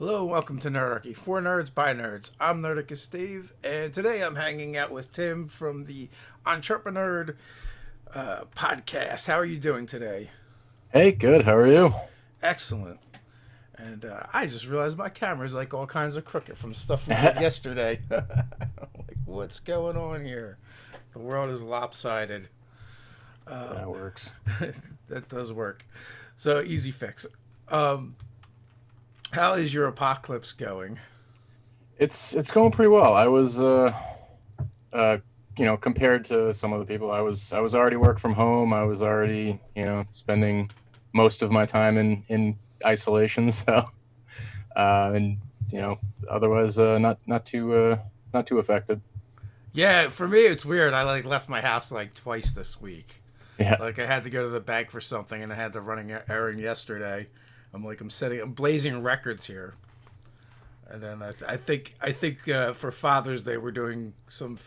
Hello, welcome to Nerdarchy. For nerds, by nerds. I'm Nerdicus Steve, and today I'm hanging out with Tim from the Entreprenerd Podcast. How are you doing today? Hey, good. How are you? Excellent. And I just realized my camera's like all kinds of crooked from stuff we did yesterday. Like, what's going on here? The world is lopsided. That works. That does work. So, easy fix. How is your apocalypse going? It's going pretty well. I was compared to some other people, I was already work from home. I was already, spending most of my time in isolation. So and otherwise not too affected. Yeah, for me it's weird. I left my house like twice this week. Yeah. Like I had to go to the bank for something, and I had to run an errand yesterday. I'm blazing records here. And then I think for Father's Day we're doing some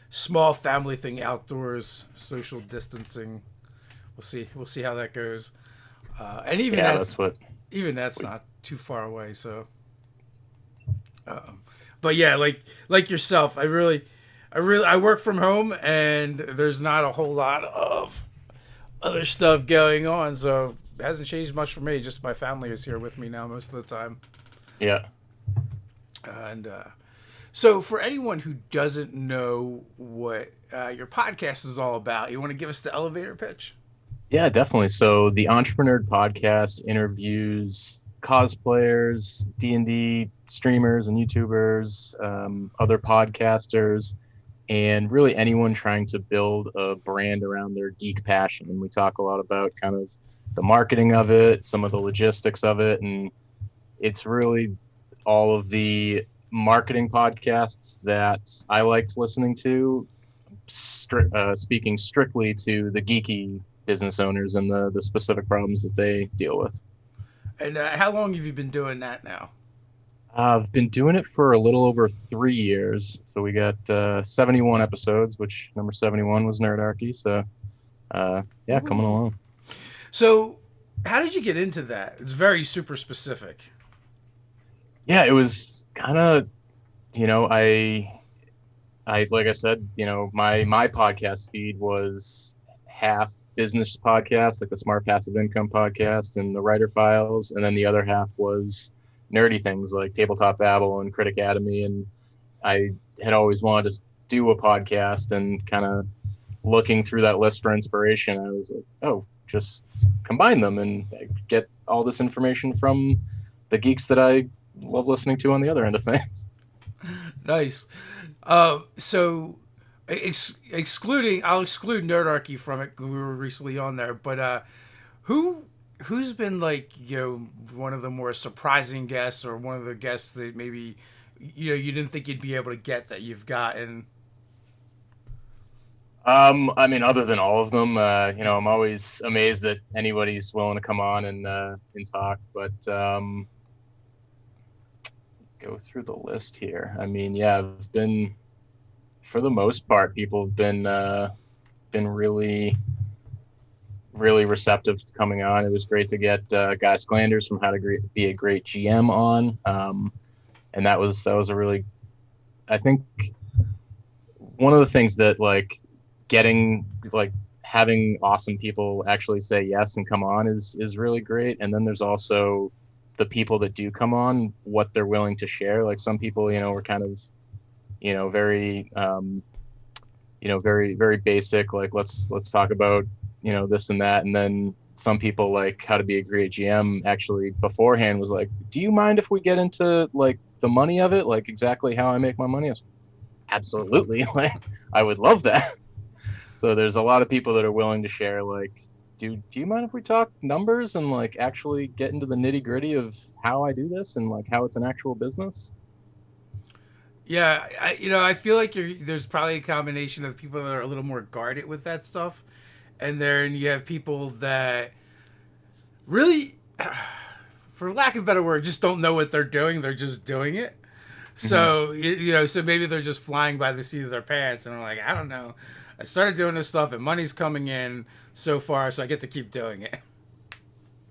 small family thing outdoors, social distancing. We'll see how that goes. And even Yeah, that's that's what even that's we, not too far away. So, but yeah, like yourself, I work from home, and there's not a whole lot of other stuff going on, so it hasn't changed much for me. Just my family is here with me now most of the time. yeah. And so, for anyone who doesn't know what your podcast is all about, you want to give us the elevator pitch? Yeah, definitely. So the Entrepreneur Podcast interviews cosplayers, D&D streamers and YouTubers, other podcasters, and really anyone trying to build a brand around their geek passion. And we talk a lot about kind of the marketing of it, some of the logistics of it, and it's really all of the marketing podcasts that I liked listening to, speaking strictly to the geeky business owners and the specific problems that they deal with. And how long have you been doing that now? I've been doing it for a little over 3 years. So we got 71 episodes, which number 71 was Nerdarchy. So yeah, coming Ooh. along. So, how did you get into that? It's very super specific. Yeah, it was kind of, I like I said, my podcast feed was half business podcast, like the Smart Passive Income podcast and the Writer Files, and then the other half was nerdy things like Tabletop Babble and Crit Academy. And I had always wanted to do a podcast, and kind of looking through that list for inspiration, I was like, oh, just combine them and get all this information from the geeks that I love listening to on the other end of things. Nice. So, I'll exclude Nerdarchy from it. We were recently on there, but who who's been like one of the more surprising guests, or one of the guests that maybe you didn't think you'd be able to get that you've gotten? I mean, other than all of them, I'm always amazed that anybody's willing to come on and talk. But go through the list here. I mean, yeah, I've been, for the most part, people have been really, really receptive to coming on. It was great to get Guy Sklanders from How to Be a Great GM on, and that was a really, I think, one of the things that getting having awesome people actually say yes and come on is really great. And then there's also the people that do come on, what they're willing to share. Like some people, were kind of, very, very, very basic. Like let's talk about, this and that. And then some people, like How to Be a Great GM, actually beforehand was like, do you mind if we get into like the money of it? Like exactly how I make my money? I was, absolutely. Like I would love that. So there's a lot of people that are willing to share, like, do you mind if we talk numbers and like actually get into the nitty gritty of how I do this and like how it's an actual business? Yeah, I feel like there's probably a combination of people that are a little more guarded with that stuff, and then you have people that really, for lack of a better word, just don't know what they're doing. They're just doing it. Mm-hmm. So so maybe they're just flying by the seat of their pants, and they're like, I don't know. I started doing this stuff, and money's coming in so far, so I get to keep doing it.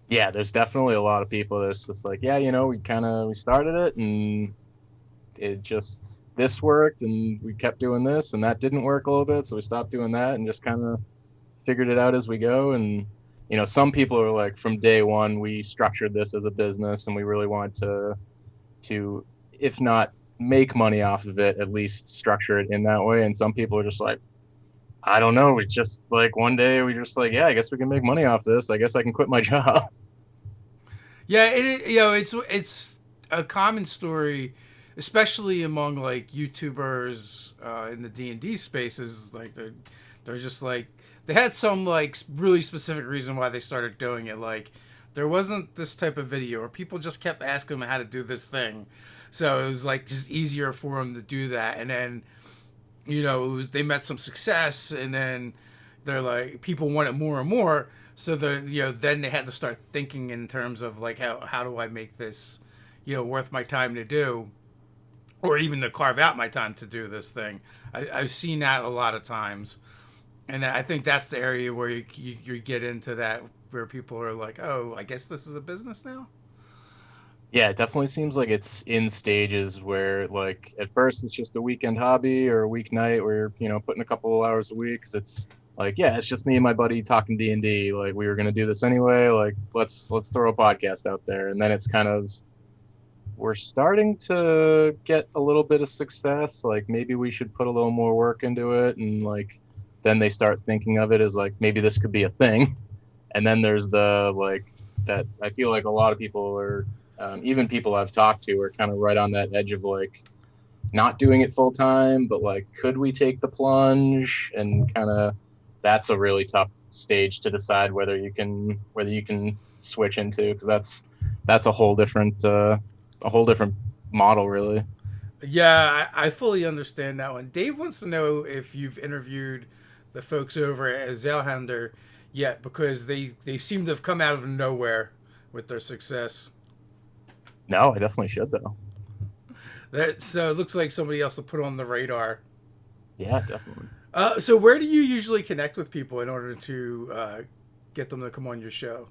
Yeah, there's definitely a lot of people that's just like, yeah, we started it and it just this worked and we kept doing this and that didn't work a little bit, so we stopped doing that and just kind of figured it out as we go. And some people are like, from day one we structured this as a business and we really want to if not make money off of it, at least structure it in that way. And some people are just like, I don't know, it's just like one day we just like, yeah, I guess we can make money off this, I guess I can quit my job. Yeah, it's a common story, especially among like YouTubers in the D&D spaces. Like they're just like, they had some like really specific reason why they started doing it. Like there wasn't this type of video, or people just kept asking them how to do this thing, so it was like just easier for them to do that. And then they met some success, and then they're like, people wanted more and more. So then they had to start thinking in terms of like, how do I make this, worth my time to do, or even to carve out my time to do this thing. I've seen that a lot of times, and I think that's the area where you get into that, where people are like, oh, I guess this is a business now. Yeah, it definitely seems like it's in stages where, like, at first it's just a weekend hobby or a weeknight where you're, putting a couple of hours a week. 'Cause it's like, yeah, it's just me and my buddy talking D&D. Like, we were gonna do this anyway. Like, let's throw a podcast out there. And then it's kind of, we're starting to get a little bit of success. Like, maybe we should put a little more work into it. And like, then they start thinking of it as like, maybe this could be a thing. And then there's the like that. I feel like a lot of people are. Even people I've talked to are kind of right on that edge of like not doing it full time, but like, could we take the plunge? And kind of, that's a really tough stage to decide whether you can switch into, because that's a whole different model, really. Yeah, I fully understand that one. Dave wants to know if you've interviewed the folks over at Zellhander yet, because they seem to have come out of nowhere with their success. No, I definitely should though. So it looks like somebody else to put on the radar. Yeah, definitely. So where do you usually connect with people in order to get them to come on your show?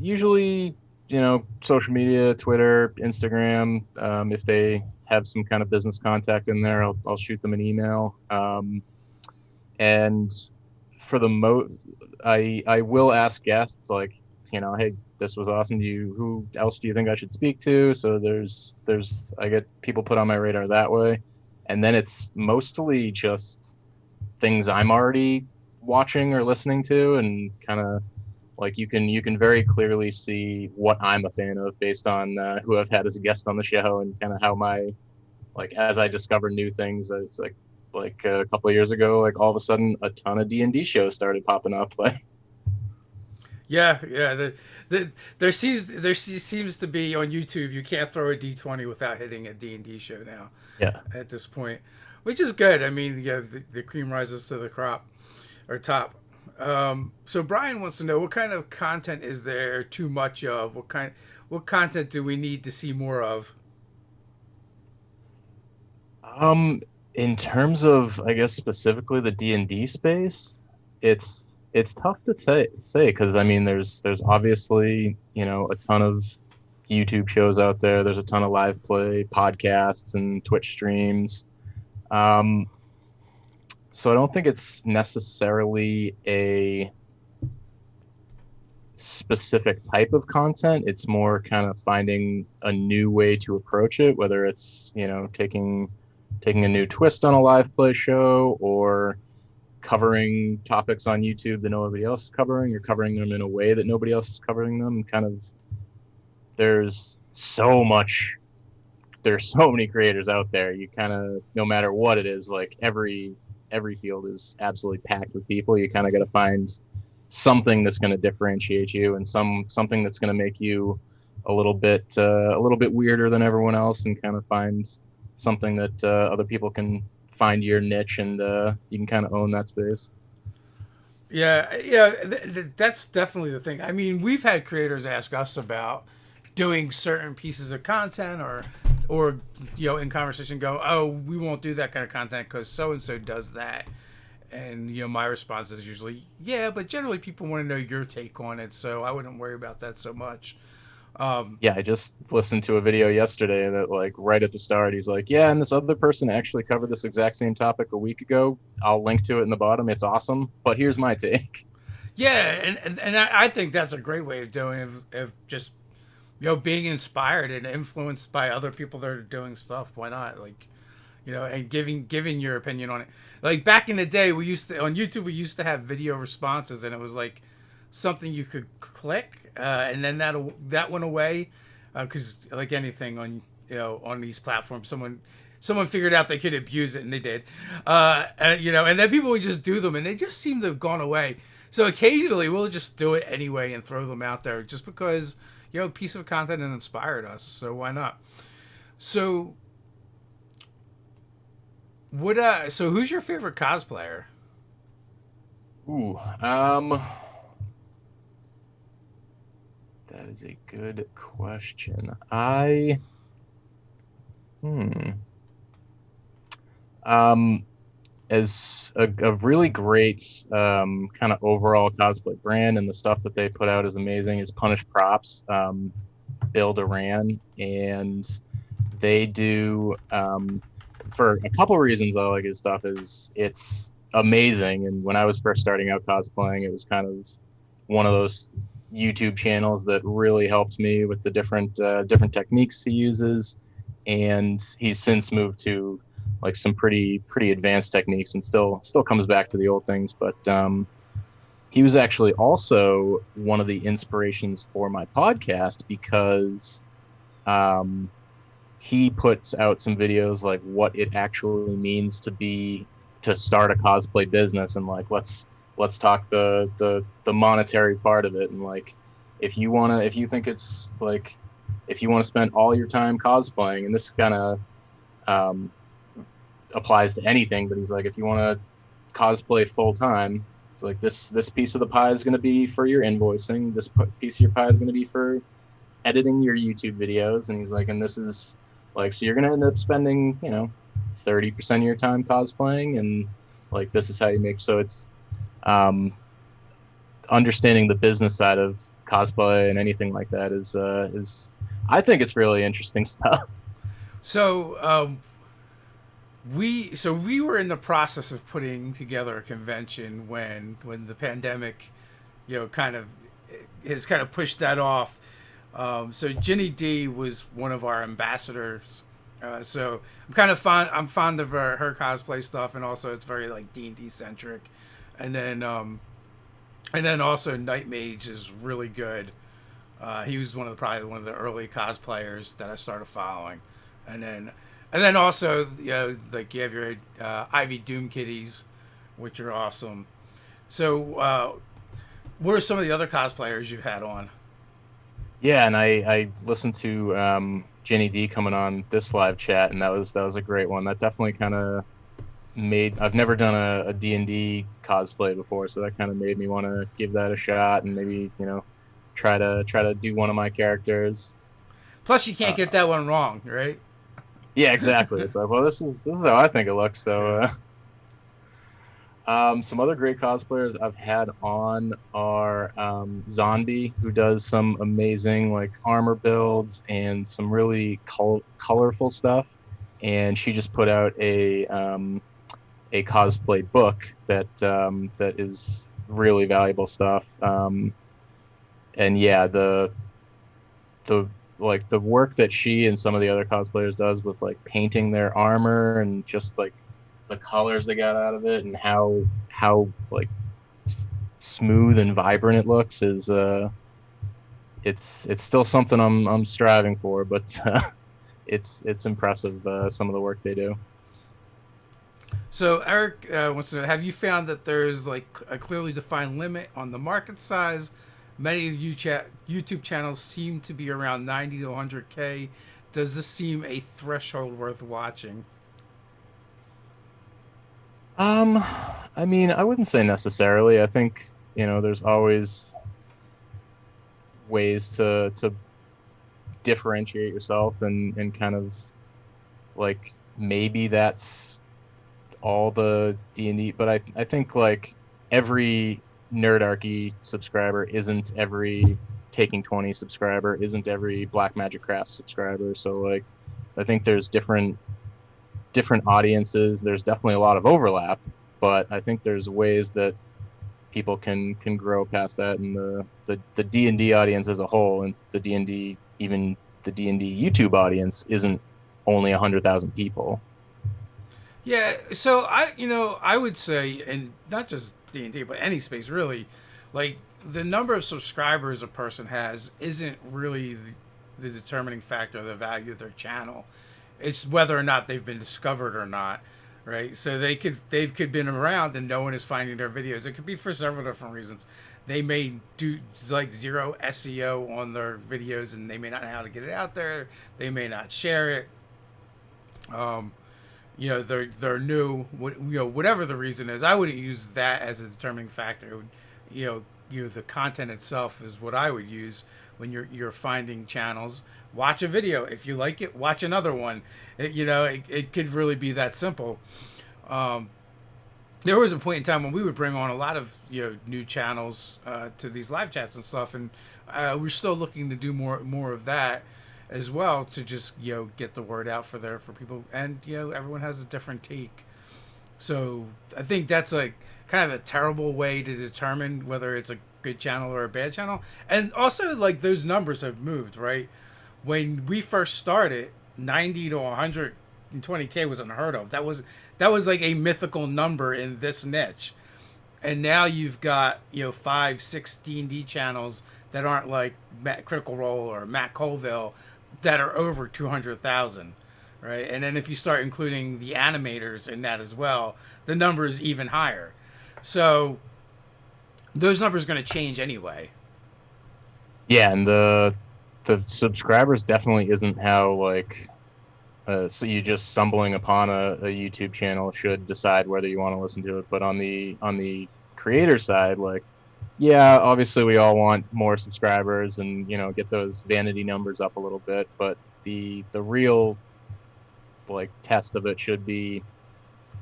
Usually, social media, Twitter, Instagram. If they have some kind of business contact in there, I'll shoot them an email. And for the I will ask guests like, hey, this was awesome. Who else do you think I should speak to? So I get people put on my radar that way. And then it's mostly just things I'm already watching or listening to, and kind of like, you can very clearly see what I'm a fan of based on who I've had as a guest on the show, and kind of how like, as I discover new things, it's like a couple of years ago, like all of a sudden a ton of D&D shows started popping up. Like, yeah. There seems to be on YouTube, you can't throw a D20 without hitting a D&D show now. Yeah. At this point, which is good. I mean, yeah, the cream rises to the crop or top. So Brian wants to know, what kind of content is there too much of? What content do we need to see more of? In terms of, I guess, specifically the D&D space, it's tough to say because I mean, there's obviously a ton of YouTube shows out there. There's a ton of live play podcasts and Twitch streams. So I don't think it's necessarily a specific type of content. It's more kind of finding a new way to approach it, whether it's taking a new twist on a live play show, or covering topics on YouTube that nobody else is covering, or covering them in a way that nobody else is covering them. Kind of, there's so many creators out there. You kind of, no matter what it is, like every field is absolutely packed with people. You kind of got to find something that's going to differentiate you, and something that's going to make you a little bit weirder than everyone else, and kind of find something that other people can find your niche, and you can kind of own that space. Yeah, that's definitely the thing. I mean, we've had creators ask us about doing certain pieces of content, or in conversation go, oh, we won't do that kind of content because so and so does that. And my response is usually, yeah, but generally people want to know your take on it, so I wouldn't worry about that so much. Yeah, I just listened to a video yesterday that like right at the start, he's like, yeah, and this other person actually covered this exact same topic a week ago. I'll link to it in the bottom. It's awesome, but here's my take. Yeah, and I think that's a great way of doing it, of just being inspired and influenced by other people that are doing stuff. Why not? Like, and giving your opinion on it. Like back in the day, we used to on YouTube we used to have video responses, and it was like something you could click, and then that went away, because like anything on on these platforms, someone figured out they could abuse it, and they did, and then people would just do them, and they just seem to have gone away. So occasionally we'll just do it anyway and throw them out there just because a piece of content and inspired us. So why not? So so who's your favorite cosplayer? Ooh, that is a good question. Hmm. Um, as a really great kind of overall cosplay brand, and the stuff that they put out is amazing, is Punish Props, Bill Duran, and they do, for a couple reasons I like his stuff, is it's amazing. And when I was first starting out cosplaying, it was kind of one of those YouTube channels that really helped me with the different techniques he uses, and he's since moved to like some pretty advanced techniques, and still comes back to the old things. But he was actually also one of the inspirations for my podcast, because he puts out some videos like what it actually means to start a cosplay business, and like let's talk the monetary part of it. And like if you think it's like, if you want to spend all your time cosplaying, and this kind of applies to anything, but he's like, if you want to cosplay full time, it's like this piece of the pie is going to be for your invoicing, this piece of your pie is going to be for editing your YouTube videos, and he's like, and this is like, so you're going to end up spending 30% of your time cosplaying, and like this is how you make. So it's understanding the business side of cosplay and anything like that is I think it's really interesting stuff. So we were in the process of putting together a convention when the pandemic, kind of pushed that off. So Ginny D was one of our ambassadors. So I'm fond of her cosplay stuff, and also it's very like D&D centric. And then also Night Mage is really good. He was probably one of the early cosplayers that I started following. And then also, like you have your Ivy Doom Kitties, which are awesome. So what are some of the other cosplayers you've had on? Yeah, and I listened to Jenny D coming on this live chat, and that was a great one. That definitely kind of I've never done a D&D cosplay before, so that kind of made me want to give that a shot, and maybe try to do one of my characters. Plus, you can't get that one wrong, right? Yeah, exactly. It's like, well, this is how I think it looks. So, some other great cosplayers I've had on are Zombie, who does some amazing like armor builds and some really colorful stuff. And she just put out a cosplay book that is really valuable stuff. And yeah, the work that she and some of the other cosplayers does with like painting their armor, and just like the colors they got out of it, and how like smooth and vibrant it looks, is it's still something I'm striving for, but it's impressive, some of the work they do. So Eric wants to know: have you found that there's like a clearly defined limit on the market size? Many of YouTube channels seem to be around 90 to 100K. Does this seem a threshold worth watching? I mean, I wouldn't say necessarily. I think, there's always ways to differentiate yourself, and kind of like maybe that's all the D&D, but I think like every Nerdarchy subscriber isn't every Taking 20 subscriber, isn't every Black Magic Craft subscriber. So like I think there's different audiences. There's definitely a lot of overlap, but I think there's ways that people can grow past that, and the D&D audience as a whole, and the D&D, even the D&D YouTube audience isn't only 100,000 people. Yeah, so I would say, and not just D&D, but any space really, like the number of subscribers a person has isn't really the determining factor of the value of their channel. It's whether or not they've been discovered or not, right? So they've been around and no one is finding their videos. It could be for several different reasons. They may do like zero SEO on their videos and they may not know how to get it out there. They may not share it. They're new. Whatever the reason is, I wouldn't use that as a determining factor. The content itself is what I would use when you're finding channels. Watch a video. If you like it, watch another one. It could really be that simple. There was a point in time when we would bring on a lot of new channels to these live chats and stuff, and we're still looking to do more of that as well, to just get the word out for people. And everyone has a different take, so I think that's like kind of a terrible way to determine whether it's a good channel or a bad channel. And also, like, those numbers have moved, right? When we first started, 90 to 120K was unheard of. That was like a mythical number in this niche. And now you've got 5-6 D&D channels that aren't like Critical Role or Matt Colville that are over 200,000, right? And then if you start including the animators in that as well, the number is even higher. So those numbers are going to change anyway. Yeah, and the subscribers definitely isn't how like so you just stumbling upon a YouTube channel should decide whether you want to listen to it. But on the creator side, like, yeah, obviously we all want more subscribers and get those vanity numbers up a little bit, but the real like test of it should be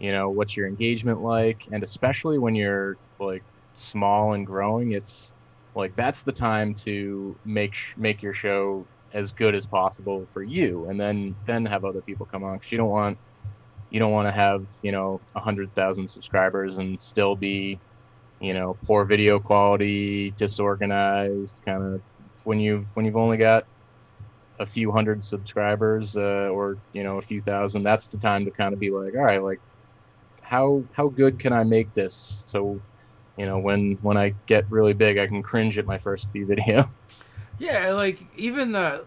what's your engagement like, and especially when you're like small and growing, it's like that's the time to make your show as good as possible for you, and then have other people come on, because you don't want to have 100,000 subscribers and still be poor video quality, disorganized, kind of when you've only got a few hundred subscribers or a few thousand. That's the time to kind of be like, all right, like how good can I make this so when I get really big I can cringe at my first few videos. Yeah, like even the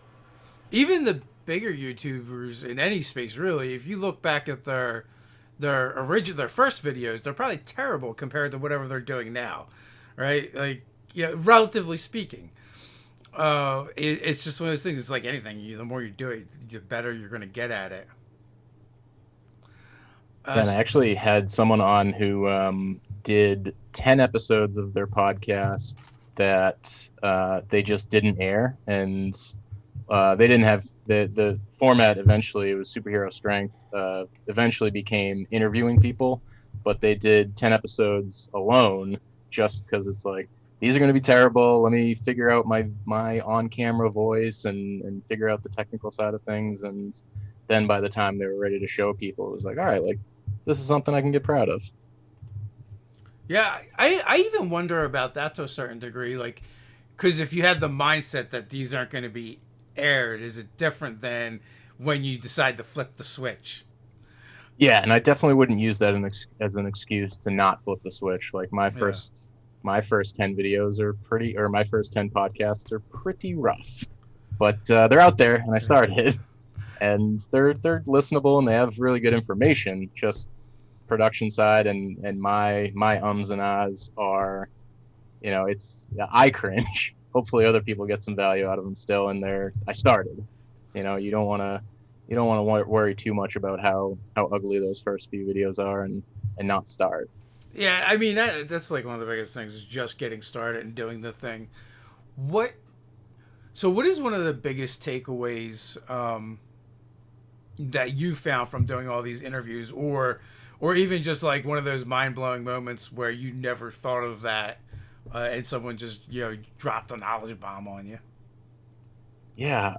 bigger YouTubers in any space, really, if you look back at their first videos, they're probably terrible compared to whatever they're doing now, right? Like, relatively speaking. It's just one of those things. It's like anything. The more you do it, the better you're going to get at it. And I actually had someone on who did 10 episodes of their podcast that they just didn't air, and they didn't have the format. Eventually it was superhero strength, eventually became interviewing people, but they did 10 episodes alone just because it's like, these are going to be terrible, let me figure out my on-camera voice and figure out the technical side of things. And then by the time they were ready to show people, it was like, all right, like this is something I can get proud of. Yeah, I even wonder about that to a certain degree, like, because if you had the mindset that these aren't going to be aired, is it different than when you decide to flip the switch? Yeah, and I definitely wouldn't use that as an excuse to not flip the switch. Like my first 10 videos are pretty, or my first 10 podcasts are pretty rough, but they're out there and I started, and they're listenable and they have really good information. Just production side and my ums and ahs are, I cringe. Hopefully other people get some value out of them still, and I started. You don't want to worry too much about how ugly those first few videos are and not start. Yeah, I mean that's like one of the biggest things, is just getting started and doing the thing. What is one of the biggest takeaways that you found from doing all these interviews, or or even just like one of those mind-blowing moments where you never thought of that, and someone just dropped a knowledge bomb on you. Yeah,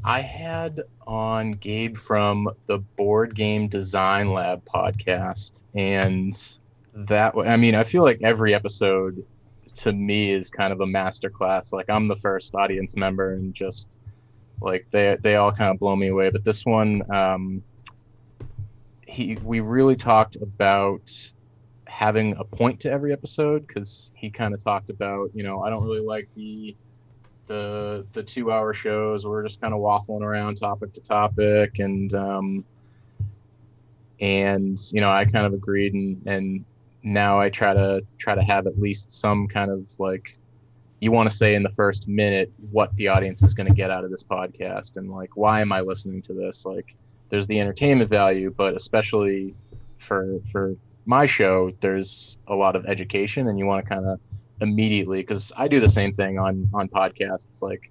I had on Gabe from the Board Game Design Lab podcast, and I mean, I feel like every episode to me is kind of a masterclass. Like I'm the first audience member, and just like they all kind of blow me away. But this one, we really talked about having a point to every episode, because he kind of talked about, I don't really like the 2-hour shows where we're just kind of waffling around topic to topic, and I kind of agreed, and now I try to have at least some kind of like, you want to say in the first minute what the audience is going to get out of this podcast, and like, why am I listening to this? Like, there's the entertainment value, but especially for my show, there's a lot of education, and you want to kind of immediately, because I do the same thing on podcasts. Like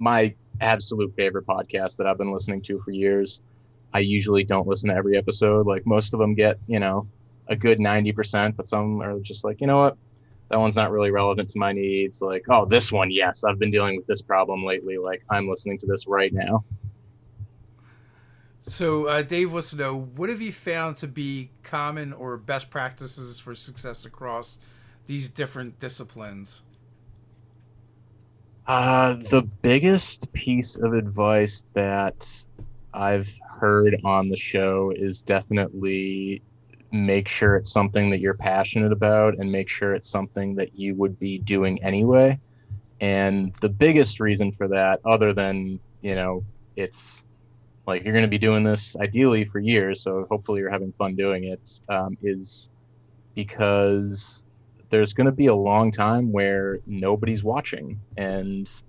my absolute favorite podcast that I've been listening to for years, I usually don't listen to every episode. Like most of them get a good 90%, but some are just like, you know what, that one's not really relevant to my needs. Like, oh, this one, yes, I've been dealing with this problem lately, like I'm listening to this right now. So Dave wants to know, what have you found to be common or best practices for success across these different disciplines? The biggest piece of advice that I've heard on the show is definitely make sure it's something that you're passionate about, and make sure it's something that you would be doing anyway. And the biggest reason for that, other than, it's like you're going to be doing this ideally for years, so hopefully you're having fun doing it, is because there's going to be a long time where nobody's watching, and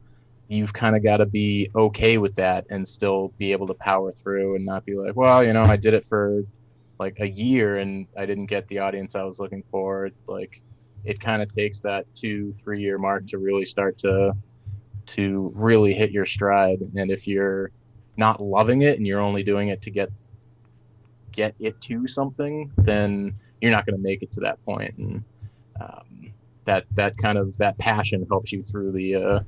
you've kind of got to be okay with that and still be able to power through and not be like, well, I did it for like a year and I didn't get the audience I was looking for. Like it kind of takes that 2-3 year mark to really start to really hit your stride. And if you're not loving it and you're only doing it to get it to something, then you're not going to make it to that point. And that kind of that passion helps you through the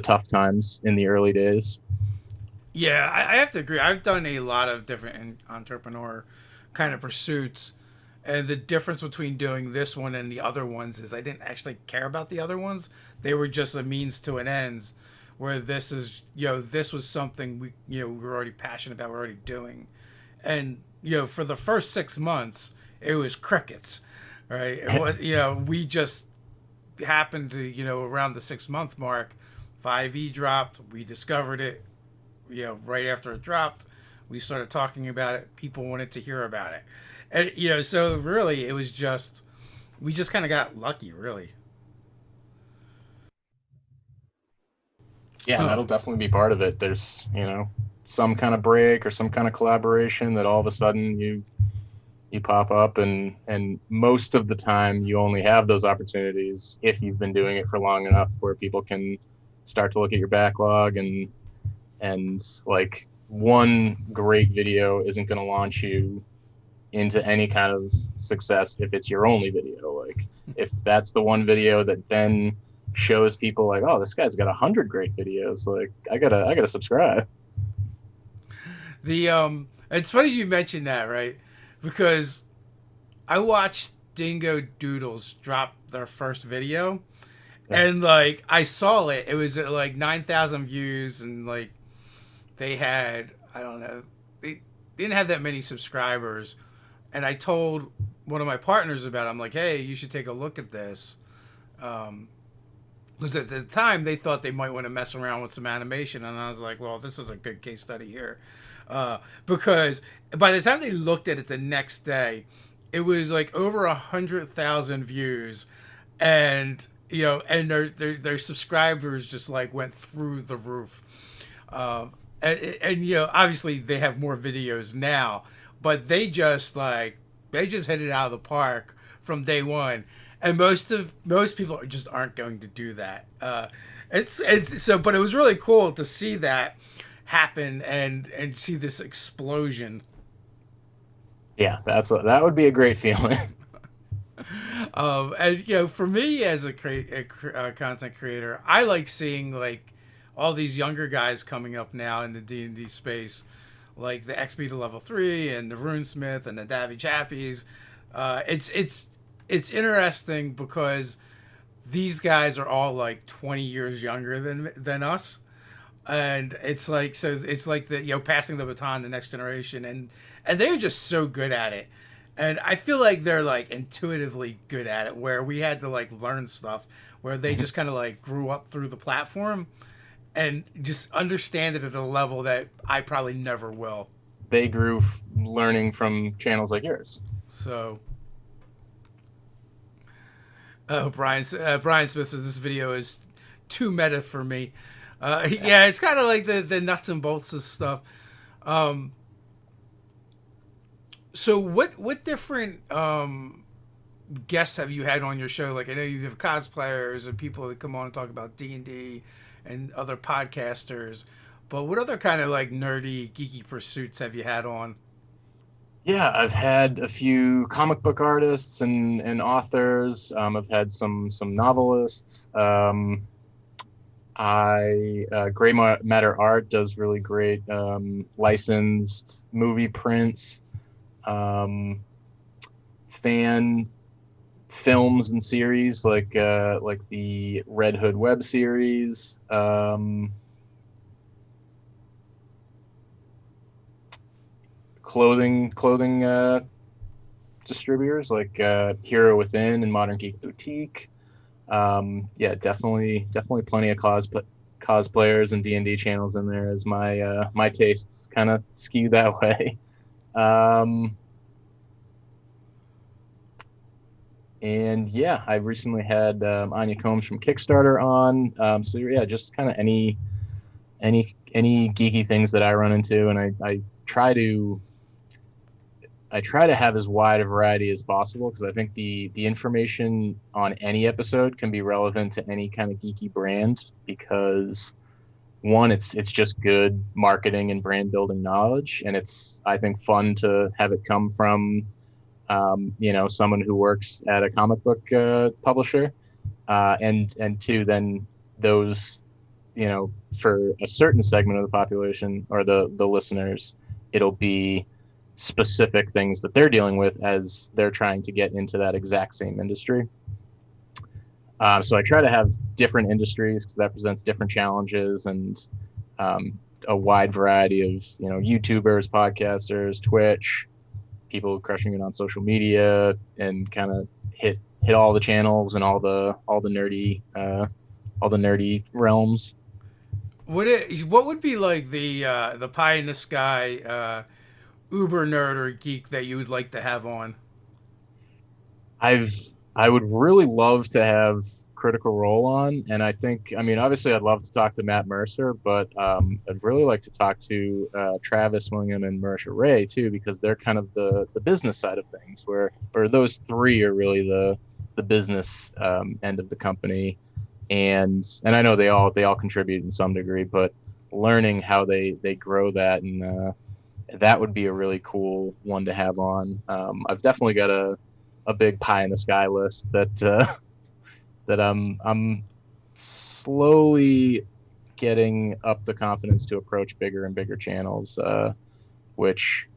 tough times in the early days. Yeah, I have to agree. I've done a lot of different entrepreneur kind of pursuits, and the difference between doing this one and the other ones is I didn't actually care about the other ones. They were just a means to an end. Where this is, this was something we were already passionate about, we're already doing, and for the first 6 months it was crickets, right? It was, we just happened to, around the 6-month mark, 5e dropped. We discovered it, right after it dropped. We started talking about it. People wanted to hear about it, and so really it was just, we just kind of got lucky, really. Yeah, that'll definitely be part of it. There's, some kind of break or some kind of collaboration that all of a sudden you pop up, and most of the time you only have those opportunities if you've been doing it for long enough, where people can start to look at your backlog, and like one great video isn't going to launch you into any kind of success if it's your only video. Like if that's the one video that then shows people like, oh, this guy's got 100 great videos, like I gotta subscribe. It's funny you mentioned that, right? Because I watched Dingo Doodles drop their first video, and like I saw it was at like 9,000 views, and like they had, I don't know, they didn't have that many subscribers, and I told one of my partners about it. I'm like, hey, you should take a look at this. Because at the time they thought they might want to mess around with some animation, and I was like, well, this is a good case study here, because by the time they looked at it the next day, it was like over 100,000 views, and and their subscribers just like went through the roof, and obviously they have more videos now, but they just hit it out of the park from day one. And most people just aren't going to do that. It's so, but it was really cool to see that happen and see this explosion. Yeah, that would be a great feeling. And for me as a content creator, I like seeing like all these younger guys coming up now in the D&D space, like the XP to level 3 and the Runesmith and the Davy Chappies. It's interesting because these guys are all like 20 years younger than us, and it's like the passing the baton to the next generation, and they're just so good at it, and I feel like they're like intuitively good at it, where we had to like learn stuff, where they just kind of like grew up through the platform and just understand it at a level that I probably never will. They grew learning from channels like yours. So Brian Smith says this video is too meta for me. Yeah, it's kind of like the nuts and bolts of stuff. So what different guests have you had on your show? Like I know you have cosplayers and people that come on and talk about D&D and other podcasters, but what other kind of like nerdy geeky pursuits have you had on? Yeah, I've had a few comic book artists and authors. I've had some novelists. Gray Matter Art does really great licensed movie prints, fan films and series like the Red Hood web series. Clothing distributors like Hero Within and Modern Geek Boutique. Yeah, definitely plenty of cosplayers and D&D channels in there, as my tastes kind of skew that way. And yeah, I recently had Anya Combs from Kickstarter on. So yeah, just kind of any geeky things that I run into, and I try to have as wide a variety as possible, because I think the information on any episode can be relevant to any kind of geeky brand, because one, it's just good marketing and brand building knowledge, and it's, I think, fun to have it come from someone who works at a comic book publisher, and two, then those, for a certain segment of the population or the listeners, it'll be specific things that they're dealing with as they're trying to get into that exact same industry. So I try to have different industries, because that presents different challenges, and a wide variety of YouTubers, podcasters, Twitch, people crushing it on social media, and kind of hit all the channels and all the nerdy realms. What would be like the pie in the sky uber nerd or geek that you would like to have on? I would really love to have Critical Role on, and I think, obviously I'd love to talk to Matt Mercer, but I'd really like to talk to Travis William and Marisha Ray too, because they're kind of the business side of things, or those three are really the business end of the company, and I know they all contribute in some degree, but learning how they grow that, and that would be a really cool one to have on. I've definitely got a big pie in the sky list that I'm slowly getting up the confidence to approach bigger and bigger channels, which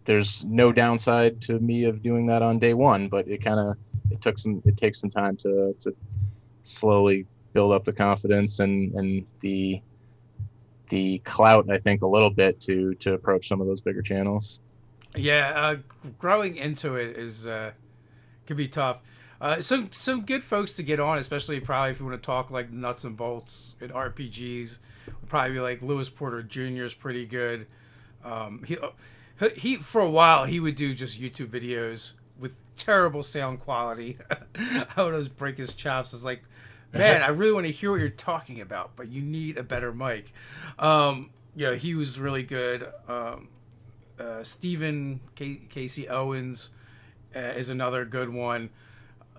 there's no downside to me of doing that on day one, but it takes some time to slowly build up the confidence and the clout, I think, a little bit to approach some of those bigger channels. Yeah, growing into it is could be tough. Some good folks to get on, especially probably if you want to talk like nuts and bolts in RPGs, would probably be like Lewis Porter Jr. is pretty good. He for a while he would do just YouTube videos with terrible sound quality. I would always break his chops. It's like, man, I really want to hear what you're talking about, but you need a better mic. He was really good. Stephen Casey Owens is another good one,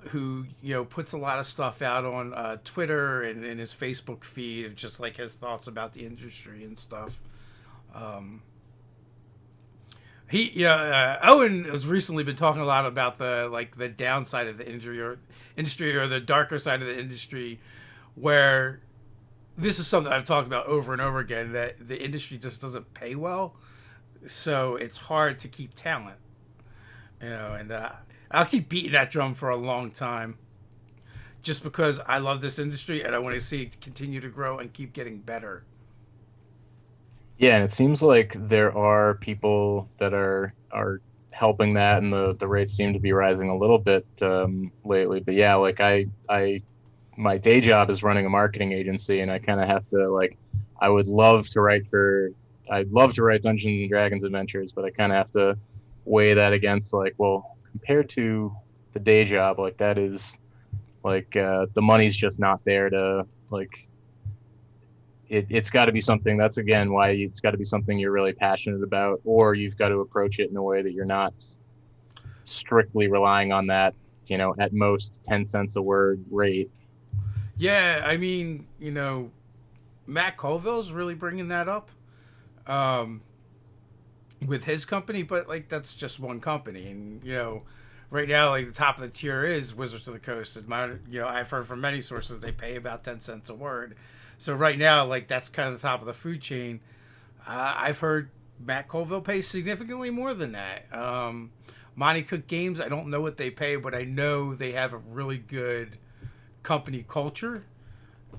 who puts a lot of stuff out on Twitter and in his Facebook feed of just like his thoughts about the industry and stuff. Owen has recently been talking a lot about the downside of the industry or the darker side of the industry, where this is something I've talked about over and over again, that the industry just doesn't pay well, so it's hard to keep talent. And I'll keep beating that drum for a long time, just because I love this industry and I want to see it continue to grow and keep getting better. Yeah, and it seems like there are people that are helping that, and the rates seem to be rising a little bit lately. But yeah, like I my day job is running a marketing agency, and I kind of have to like I'd love to write Dungeons and Dragons adventures, but I kind of have to weigh that against like, well, compared to the day job, like that is like the money's just not there to like it's got to be something. That's again why it's got to be something you're really passionate about, or you've got to approach it in a way that you're not strictly relying on that, at most 10 cents a word rate. Yeah, I mean, Matt Colville's really bringing that up with his company, but like that's just one company, and right now like the top of the tier is Wizards of the Coast. And I've heard from many sources they pay about 10 cents a word. So right now, like that's kind of the top of the food chain. I've heard Matt Colville pays significantly more than that. Monty Cook Games, I don't know what they pay, but I know they have a really good company culture.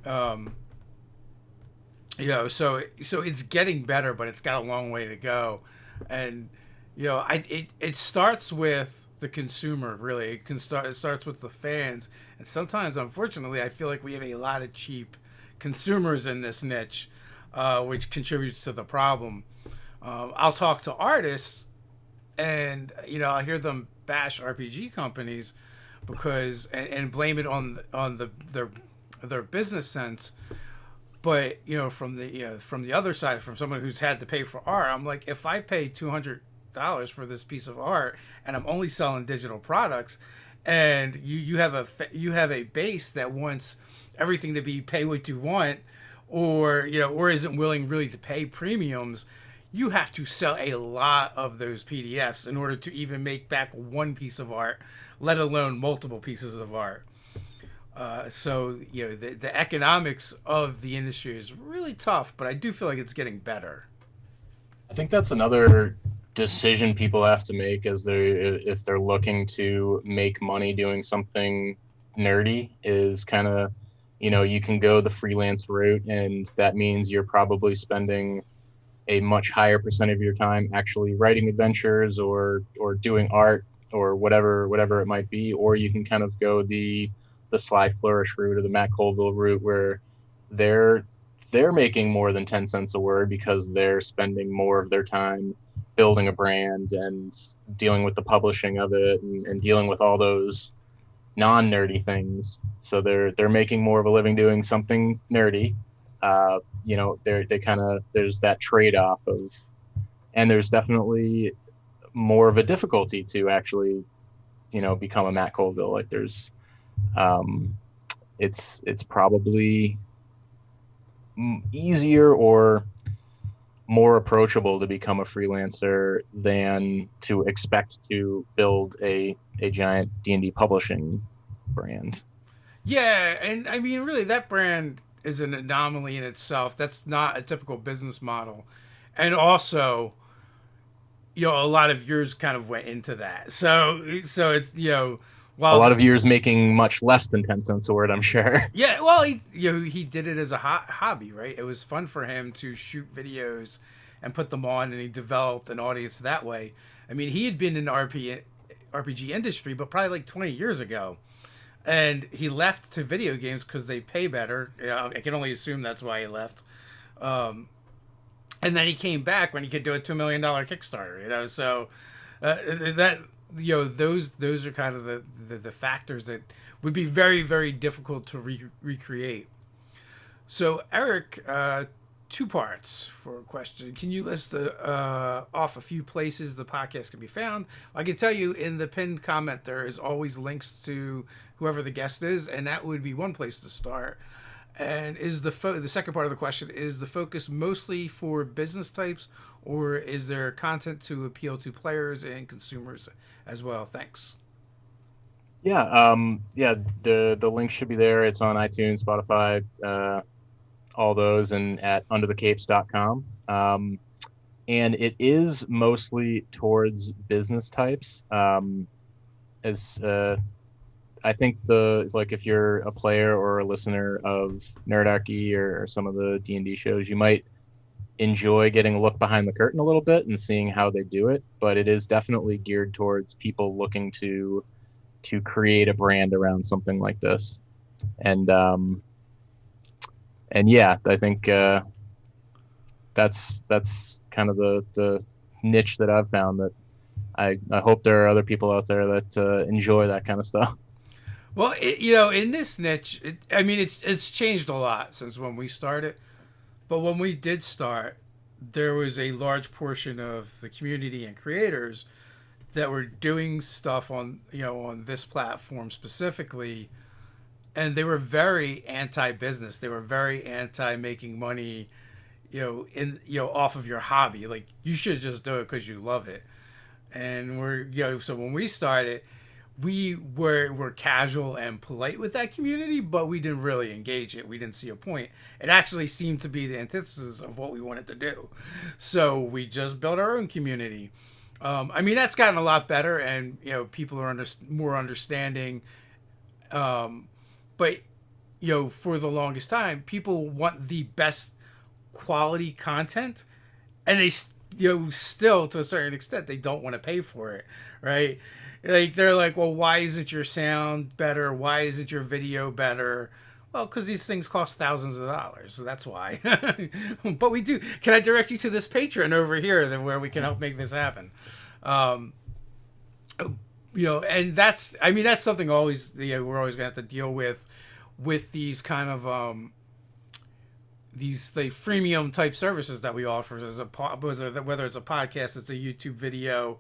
So it's getting better, but it's got a long way to go. And it starts with the consumer, really. It starts with the fans, and sometimes, unfortunately, I feel like we have a lot of cheap consumers in this niche, which contributes to the problem. I'll talk to artists, and I hear them bash RPG companies because and blame it on their business sense. But from the other side, from someone who's had to pay for art, I'm like, if I pay $200 for this piece of art and I'm only selling digital products, and you have a base that wants everything to be pay what you want, or isn't willing really to pay premiums, you have to sell a lot of those PDFs in order to even make back one piece of art, let alone multiple pieces of art. So the economics of the industry is really tough, but I do feel like it's getting better. I think that's another decision people have to make if they're looking to make money doing something nerdy, is kind of, you can go the freelance route, and that means you're probably spending a much higher percent of your time actually writing adventures or doing art or whatever it might be. Or you can kind of go the Sly Flourish route or the Matt Colville route, where they're making more than 10 cents a word because they're spending more of their time building a brand and dealing with the publishing of it and dealing with all those non-nerdy things. So they're making more of a living doing something nerdy. They kind of, there's that trade-off of, and there's definitely more of a difficulty to actually, become a Matt Colville. Like there's, it's probably easier or more approachable to become a freelancer than to expect to build a giant D&D publishing brand. Yeah, and I mean, really, that brand is an anomaly in itself. That's not a typical business model. And also, a lot of years kind of went into that. So it's, while a lot of years making much less than 10 cents a word, I'm sure. Yeah, well, he did it as a hobby, right? It was fun for him to shoot videos and put them on, and he developed an audience that way. I mean, he had been in the RPG industry, but probably like 20 years ago. And he left to video games because they pay better. I can only assume that's why he left. And then he came back when he could do a $2 million Kickstarter, so that... those are kind of the factors that would be very, very difficult to recreate. So Eric, 2 parts for a question. Can you list off a few places the podcast can be found? I can tell you in the pinned comment there is always links to whoever the guest is, and that would be one place to start. And is the second part of the question, is the focus mostly for business types, or is there content to appeal to players and consumers as well? Thanks. Yeah, yeah. The link should be there. It's on iTunes, Spotify, all those, and at underthecapes.com. And it is mostly towards business types. As I think if you're a player or a listener of Nerdarchy or some of the D&D shows, you might enjoy getting a look behind the curtain a little bit and seeing how they do it. But it is definitely geared towards people looking to create a brand around something like this. And yeah, I think that's kind of the niche that I've found, that I hope there are other people out there that enjoy that kind of stuff. Well, in this niche, it's changed a lot since when we started. But when we did start, there was a large portion of the community and creators that were doing stuff on this platform specifically, and they were very anti-business. They were very anti-making money, off of your hobby. Like, you should just do it because you love it. And so when we started, we were casual and polite with that community, but we didn't really engage it. We didn't see a point. It actually seemed to be the antithesis of what we wanted to do. So we just built our own community. That's gotten a lot better, and people are more understanding. But for the longest time, people want the best quality content, and they still, to a certain extent, they don't want to pay for it, right? Like, they're like, well, why isn't your sound better? Why isn't your video better? Well, because these things cost thousands of dollars, so that's why. But we do. Can I direct you to this Patreon over here, then, where we can help make this happen? And that's something always we're always gonna have to deal with these kind of these freemium type services that we offer, whether it's a podcast, it's a YouTube video,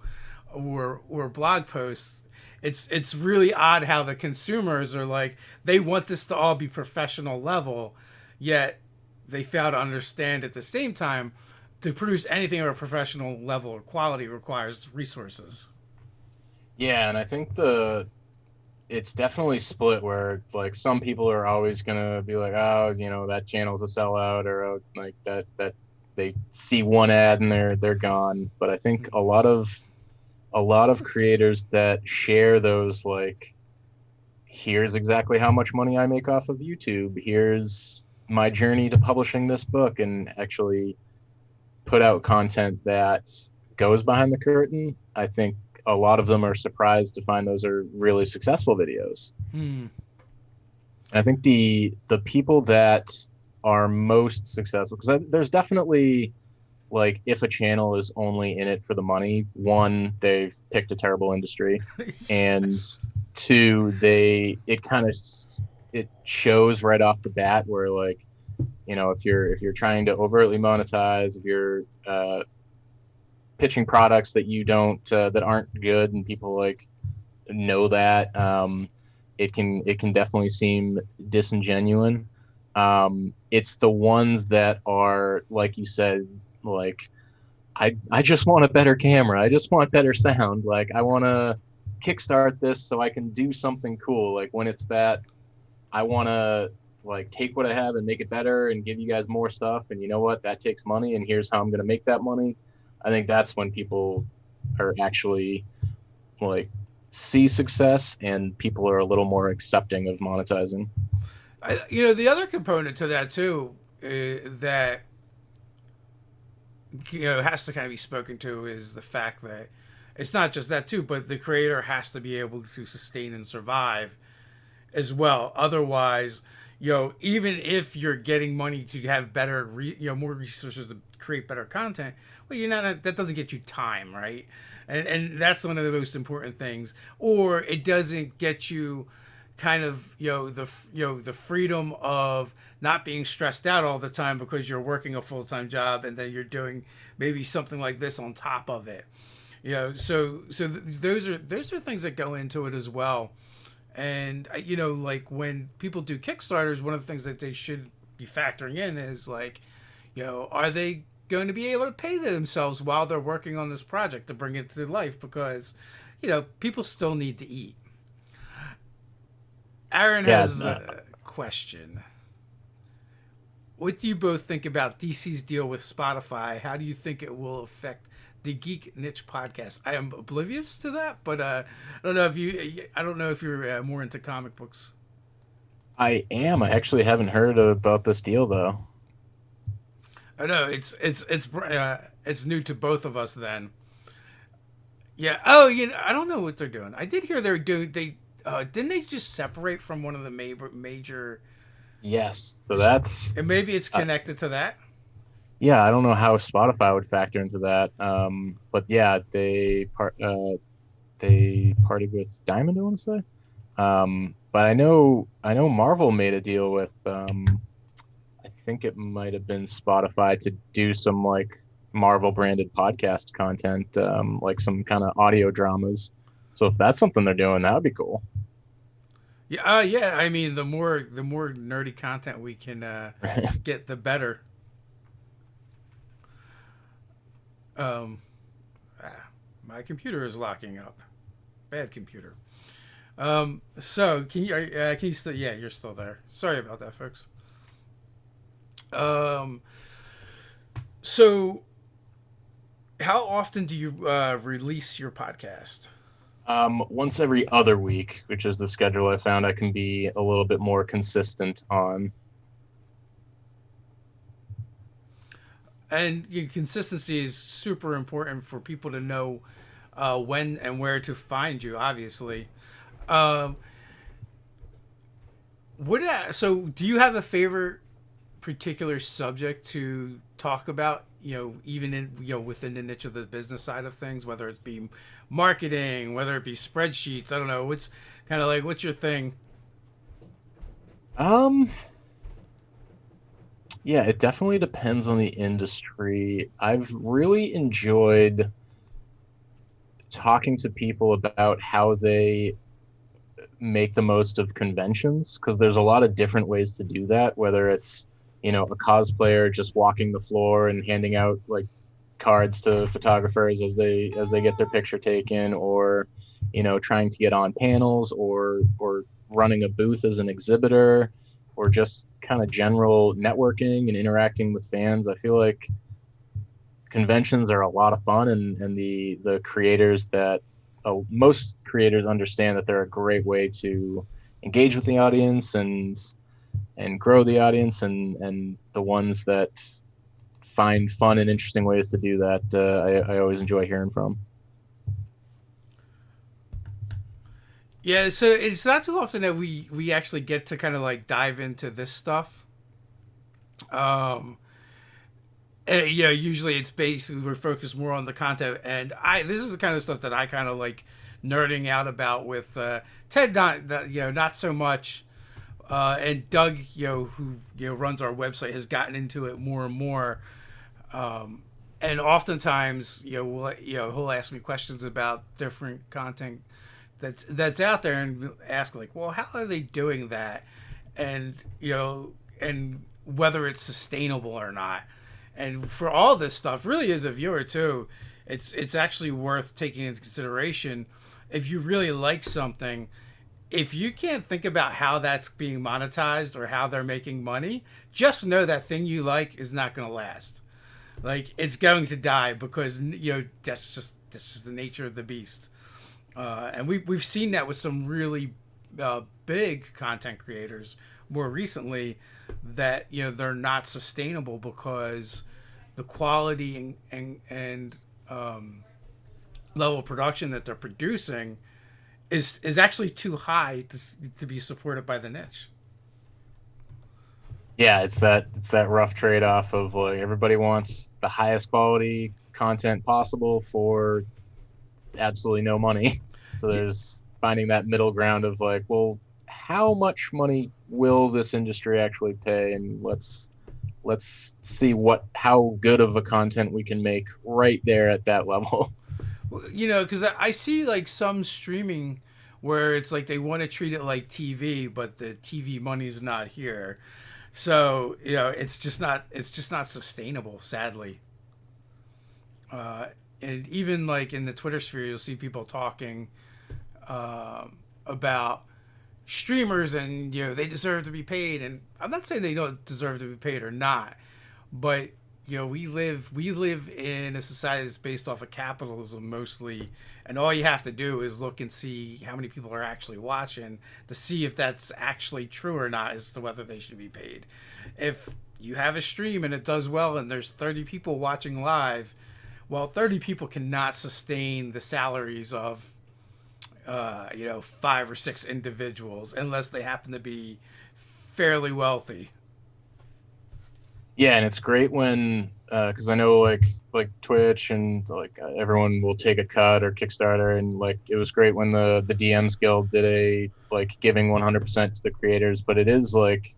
or blog posts. It's really odd how the consumers are like, they want this to all be professional level, yet they fail to understand at the same time, to produce anything of a professional level or quality requires resources. Yeah, and I think it's definitely split, where like some people are always gonna be like, oh, that channel's a sellout, or like that they see one ad and they're gone. But I think a lot of creators that share those, like, here's exactly how much money I make off of YouTube, here's my journey to publishing this book, and actually put out content that goes behind the curtain, I think a lot of them are surprised to find those are really successful videos. I think the people that are most successful, because there's definitely, like, if a channel is only in it for the money, one, they've picked a terrible industry, and two, it shows right off the bat, where, like, if you're trying to overtly monetize, if you're pitching products that you don't that aren't good, and people like know that, it can definitely seem disingenuous. It's the ones that are, like you said, like, I just want a better camera, I just want better sound, like, I want to kickstart this so I can do something cool. Like, when it's that, I want to, like, take what I have and make it better and give you guys more stuff, and you know what, that takes money, and here's how I'm going to make that money. I think that's when people are actually, like, see success, and people are a little more accepting of monetizing. The other component to that too, that has to kind of be spoken to, is the fact that it's not just that too, but the creator has to be able to sustain and survive as well. Otherwise, even if you're getting money to have better, more resources to create better content, well, that doesn't get you time, right? And that's one of the most important things. Or it doesn't get you kind of, the freedom of not being stressed out all the time because you're working a full-time job and then you're doing maybe something like this on top of it. So those are things that go into it as well. And you know, like when people do Kickstarters, one of the things that they should be factoring in is like, you know, are they going to be able to pay themselves while they're working on this project to bring it to life? Because, you know, people still need to eat. Aaron Yeah, has a question. What do you both think about DC's deal with Spotify? How do you think it will affect the Geek Niche podcast? I am oblivious to that, but I don't know if you. I don't know if you're more into comic books. I am. I actually haven't heard about this deal though. I know it's new to both of us. Then, yeah. Oh, you know, I don't know what they're doing. I did hear they're doing. They didn't they just separate from one of the major. Yes, so that's And maybe it's connected to that. yeah. I don't know how Spotify would factor into that, but yeah, they parted with Diamond, I want to say. But I know Marvel made a deal with I think it might have been Spotify to do some like Marvel branded podcast content, like some kind of audio dramas. So if that's something they're doing, that would be cool. Yeah, yeah. I mean, the more nerdy content we can get, the better. Um, my computer is locking up. Bad computer. So can you still? Yeah, you're still there. Sorry about that, folks. Um, so how often do you release your podcast? Once every other week, which is the schedule I found I can be a little bit more consistent on. And consistency is super important for people to know when and where to find you. Obviously, um, so do you have a favorite particular subject to talk about? You know, even in within the niche of the business side of things, whether it be marketing, whether it be spreadsheets. I don't know. What's kind of like what's your thing? Um, yeah, it definitely depends on the industry. I've really enjoyed talking to people about how they make the most of conventions because there's a lot of different ways to do that, whether it's a cosplayer just walking the floor and handing out like cards to photographers as they get their picture taken, or trying to get on panels, or running a booth as an exhibitor, or just kind of general networking and interacting with fans. I feel like conventions are a lot of fun, and the creators that most creators understand that they're a great way to engage with the audience and grow the audience, and the ones that find fun and interesting ways to do that, I always enjoy hearing from. Yeah, so it's not too often that we actually get to kind of like dive into this stuff. Um, usually it's basically we're focused more on the content, and this is the kind of stuff that I kind of like nerding out about with Ted. Not so much. And Doug, who runs our website, has gotten into it more and more. And oftentimes, he'll ask me questions about different content that's out there, and ask like, well, how are they doing that, and and whether it's sustainable or not. And for all this stuff, really, as a viewer too, it's actually worth taking into consideration. If you really like something, if you can't think about how that's being monetized or how they're making money, just know that thing you like is not going to last. Like, it's going to die, because that's just the nature of the beast. And we've seen that with some really big content creators more recently, that they're not sustainable because the quality and level of production that they're producing is actually too high to be supported by the niche. Yeah, it's that rough trade-off of like everybody wants the highest quality content possible for absolutely no money. So there's finding that middle ground of like, well, how much money will this industry actually pay, and let's see how good of a content we can make right there at that level. Because I see like some streaming where it's like they want to treat it like TV, but the TV money is not here. So it's just not sustainable, sadly. And even like in the Twitter sphere, you'll see people talking about streamers, and they deserve to be paid. And I'm not saying they don't deserve to be paid or not, but we live in a society that's based off of capitalism mostly, and all you have to do is look and see how many people are actually watching to see if that's actually true or not as to whether they should be paid. If you have a stream and it does well and there's 30 people watching live, well, 30 people cannot sustain the salaries of 5 or 6 individuals unless they happen to be fairly wealthy. Yeah, and it's great when, because I know like Twitch and like everyone will take a cut or Kickstarter, and like it was great when the DMs Guild did a like giving 100% to the creators, but it is like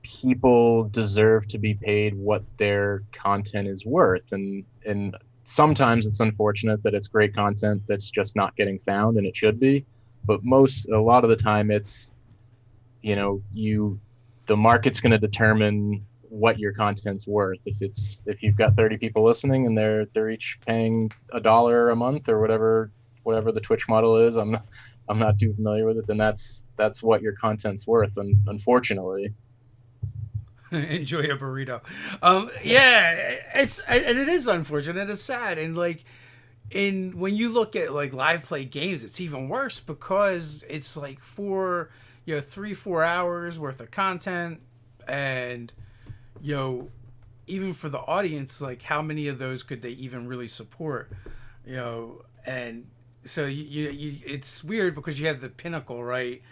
people deserve to be paid what their content is worth, and sometimes it's unfortunate that it's great content that's just not getting found, and it should be, but a lot of the time it's the market's going to determine what your content's worth. If you've got 30 people listening and they're each paying $1 a month or whatever the Twitch model is, I'm not too familiar with it, then that's what your content's worth, and unfortunately. Enjoy a burrito. Yeah, it is unfortunate. It's sad, and when you look at like live play games, it's even worse because it's like 3-4 hours worth of content, and even for the audience, like how many of those could they even really support? And so it's weird because you have the pinnacle, right?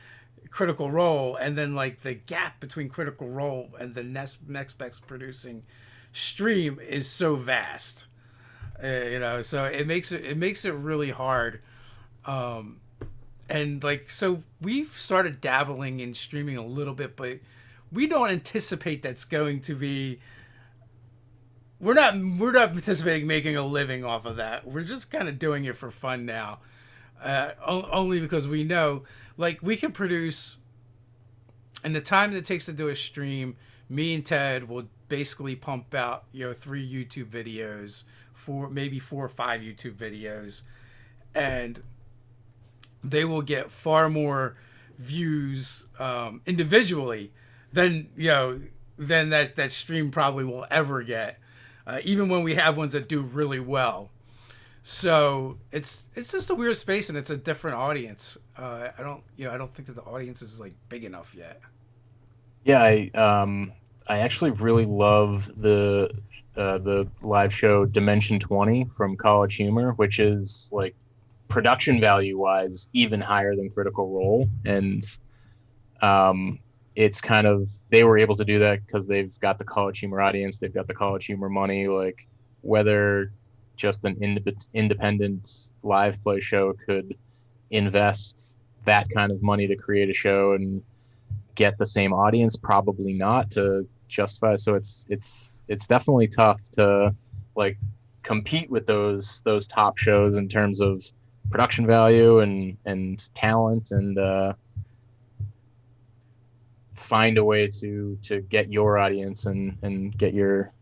Critical Role, and then like the gap between Critical Role and the next best producing stream is so vast, so it makes it really hard. And like, so we've started dabbling in streaming a little bit, but we don't anticipate that's going to be, we're not anticipating making a living off of that. We're just kind of doing it for fun now. Only because we know, like, we can produce, and the time that it takes to do a stream, me and Ted will basically pump out 3 YouTube videos, maybe 4 or 5 YouTube videos, and they will get far more views individually than that stream probably will ever get, even when we have ones that do really well. So it's just a weird space, and it's a different audience. I don't think that the audience is like big enough yet. Yeah, I actually really love the live show Dimension 20 from College Humor, which is like production value wise even higher than Critical Role, and it's kind of, they were able to do that because they've got the College Humor audience, they've got the College Humor money. Like, whether just an independent live play show could invest that kind of money to create a show and get the same audience, probably not, to justify. So it's definitely tough to like compete with those top shows in terms of production value and talent, and find a way to get your audience and get your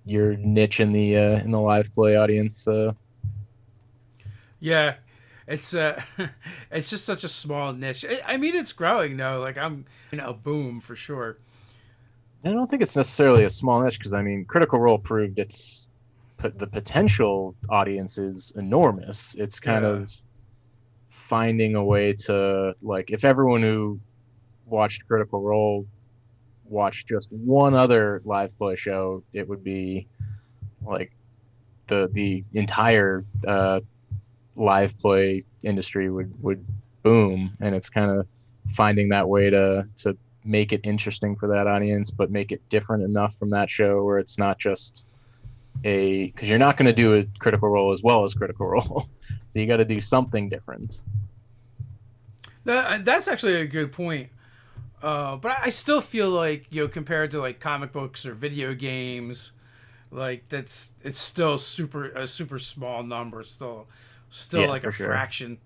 niche in the live play audience. Yeah, it's it's just such a small niche. I mean, it's growing though. Like, I'm in a boom for sure. I don't think it's necessarily a small niche, because I mean, Critical Role proved the potential audience is enormous. It's kind of finding a way to, like, if everyone who watched Critical Role watched just one other live play show, it would be like the entire live play industry would boom. And it's kind of finding that way to make it interesting for that audience, but make it different enough from that show where it's not just because you're not going to do a Critical Role as well as Critical Role. So you got to do something different. That's actually a good point. But I still feel like, compared to like comic books or video games, like it's still a super small number, still yeah, like a fraction.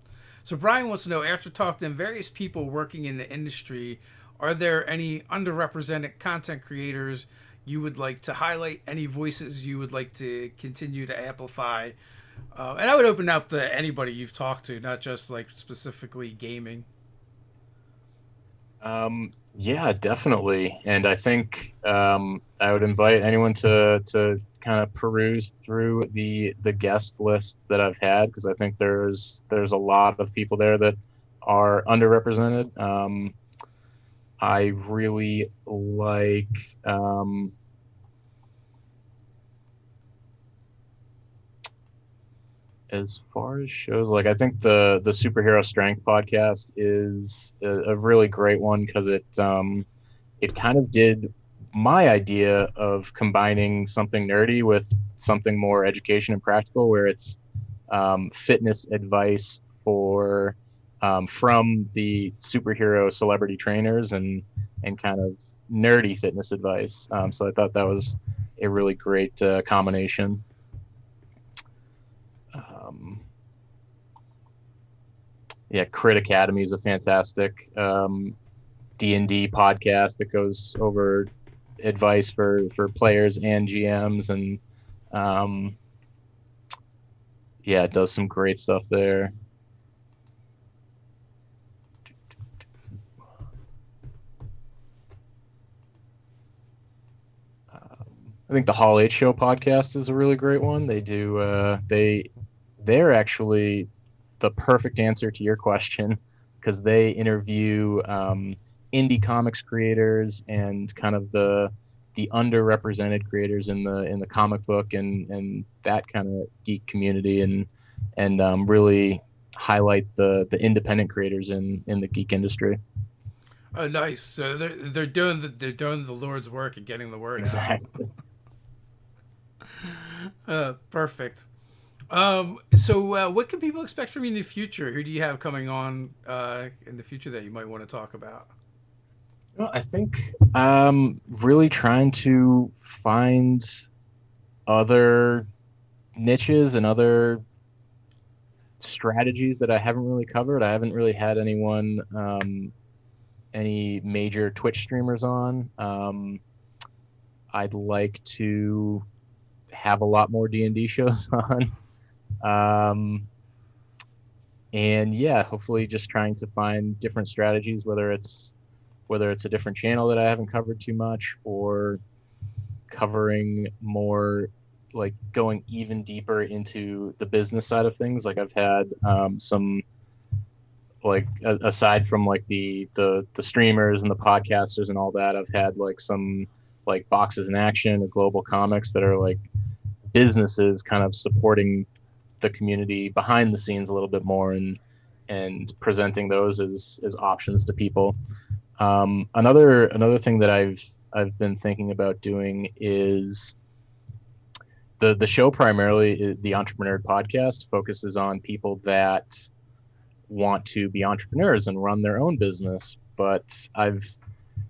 So Brian wants to know, after talking to various people working in the industry, are there any underrepresented content creators you would like to highlight? Any voices you would like to continue to amplify? And I would open up to anybody you've talked to, not just like specifically gaming. Yeah, definitely. And I think I would invite anyone to kind of peruse through the guest list that I've had, because I think there's a lot of people there that are underrepresented. I really like as far as shows, like I think the Superhero Strength podcast is a really great one, because it kind of did my idea of combining something nerdy with something more education and practical, where it's fitness advice for from the superhero celebrity trainers, and kind of nerdy fitness advice. So I thought that was a really great combination. Yeah, Crit Academy is a fantastic D&D podcast that goes over advice for players and GMs, and yeah, it does some great stuff there. I think the Hall H Show podcast is a really great one. They do they're actually the perfect answer to your question, because they interview indie comics creators and kind of the underrepresented creators in the comic book and that kind of geek community, and really highlight the independent creators in the geek industry. Oh, nice. So they're doing the Lord's work and getting the word Exactly. out. Perfect. So what can people expect from you in the future? Who do you have coming on in the future that you might want to talk about? Well, I think really trying to find other niches and other strategies that I haven't really covered. I haven't really had anyone, any major Twitch streamers on. I'd like to have a lot more D&D shows on. And yeah, hopefully just trying to find different strategies, whether it's a different channel that I haven't covered too much, or covering more, like going even deeper into the business side of things. Like I've had some, like aside from like the streamers and the podcasters and all that, I've had like some like Boxes in Action or Global Comics that are like businesses kind of supporting the community behind the scenes a little bit more, and presenting those as options to people. Another thing that I've been thinking about doing is the show. Primarily, the Entreprenerd Podcast focuses on people that want to be entrepreneurs and run their own business. But I've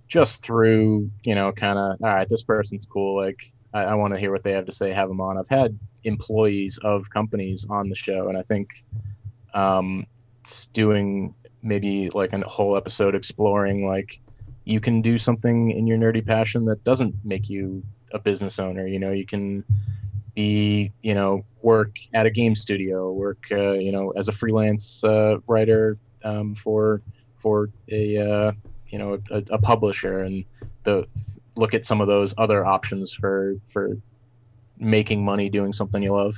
just through, kind of, all right, this person's cool. Like I want to hear what they have to say, have them on. I've had employees of companies on the show, and I think doing maybe like a whole episode exploring like you can do something in your nerdy passion that doesn't make you a business owner. You can be, work at a game studio, work, as a freelance writer for a publisher, and look at some of those other options for making money doing something you love.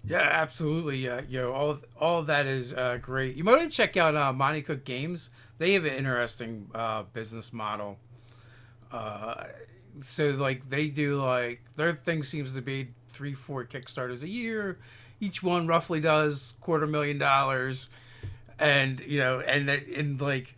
Yeah, absolutely. All of that is great. You might want to check out Monty Cook Games. They have an interesting business model. So like they do, like their thing seems to be 3-4 Kickstarters a year. Each one roughly does $250,000, and like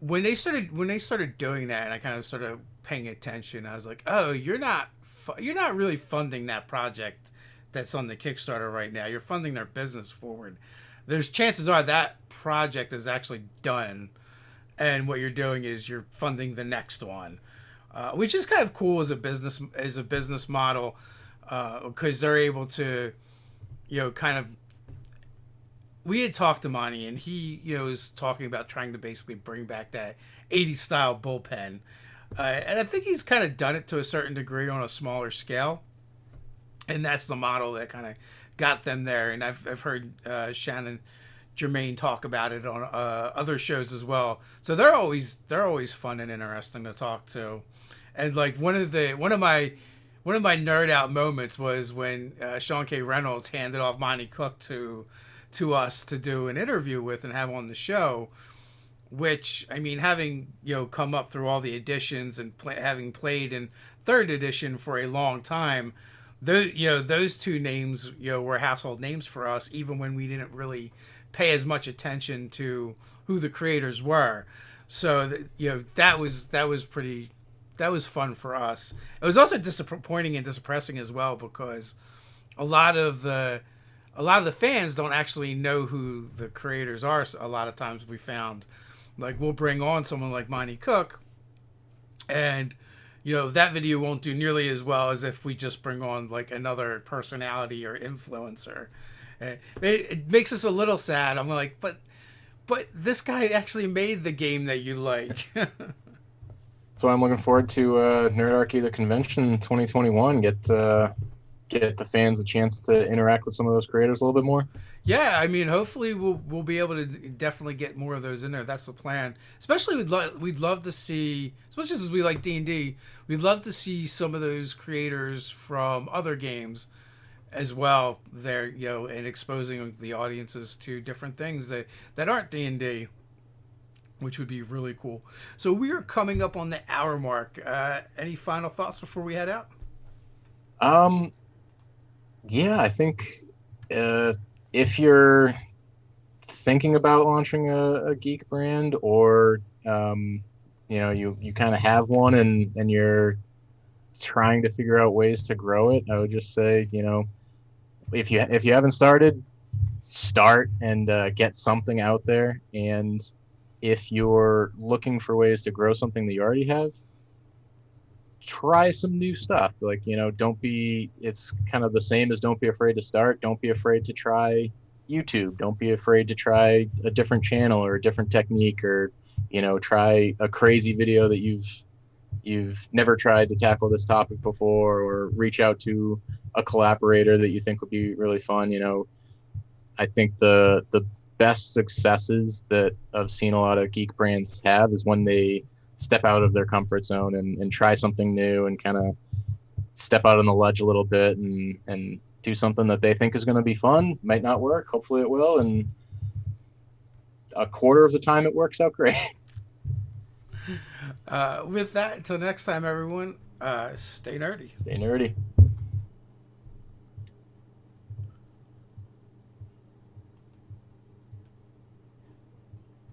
when they started doing that, and I kind of started paying attention, I was like, oh, you're not really funding that project that's on the Kickstarter right now. You're funding their business forward. There's chances are that project is actually done, and what you're doing is you're funding the next one, which is kind of cool as a business model, because they're able to kind of, we had talked to Monty, and he, was talking about trying to basically bring back that 80s style bullpen. And I think he's kind of done it to a certain degree on a smaller scale. And that's the model that kind of got them there. And I've heard Shannon Jermaine talk about it on other shows as well. So they're always fun and interesting to talk to. And like one of my nerd out moments was when Sean K. Reynolds handed off Monty Cook to us to do an interview with and have on the show. Which, I mean, having come up through all the editions and having played in third edition for a long time, those two names were household names for us, even when we didn't really pay as much attention to who the creators were. So that was fun for us. It was also disappointing and depressing as well, because a lot of the fans don't actually know who the creators are. A lot of times we found, like, we'll bring on someone like Monty Cook, and that video won't do nearly as well as if we just bring on like another personality or influencer. It makes us a little sad. I'm like, but this guy actually made the game that you like. So I'm looking forward to Nerdarchy the convention 2021. Get the fans a chance to interact with some of those creators a little bit more. Yeah, I mean, hopefully we'll be able to definitely get more of those in there. That's the plan. Especially we'd love to see, as much as we like D&D, we'd love to see some of those creators from other games as well there, and exposing the audiences to different things that aren't D&D, which would be really cool. So we are coming up on the hour mark. Any final thoughts before we head out? Yeah, I think if you're thinking about launching a geek brand, or you kind of have one and you're trying to figure out ways to grow it, I would just say, if you haven't started, start and get something out there. And if you're looking for ways to grow something that you already have, try some new stuff. Like, it's kind of the same as don't be afraid to start. Don't be afraid to try YouTube. Don't be afraid to try a different channel or a different technique, or, try a crazy video that you've never tried to tackle this topic before, or reach out to a collaborator that you think would be really fun. I think the best successes that I've seen a lot of geek brands have is when they step out of their comfort zone and try something new, and kind of step out on the ledge a little bit and do something that they think is going to be fun. Might not work. Hopefully it will. And a quarter of the time it works out great. With that, until next time, everyone, stay nerdy. Stay nerdy.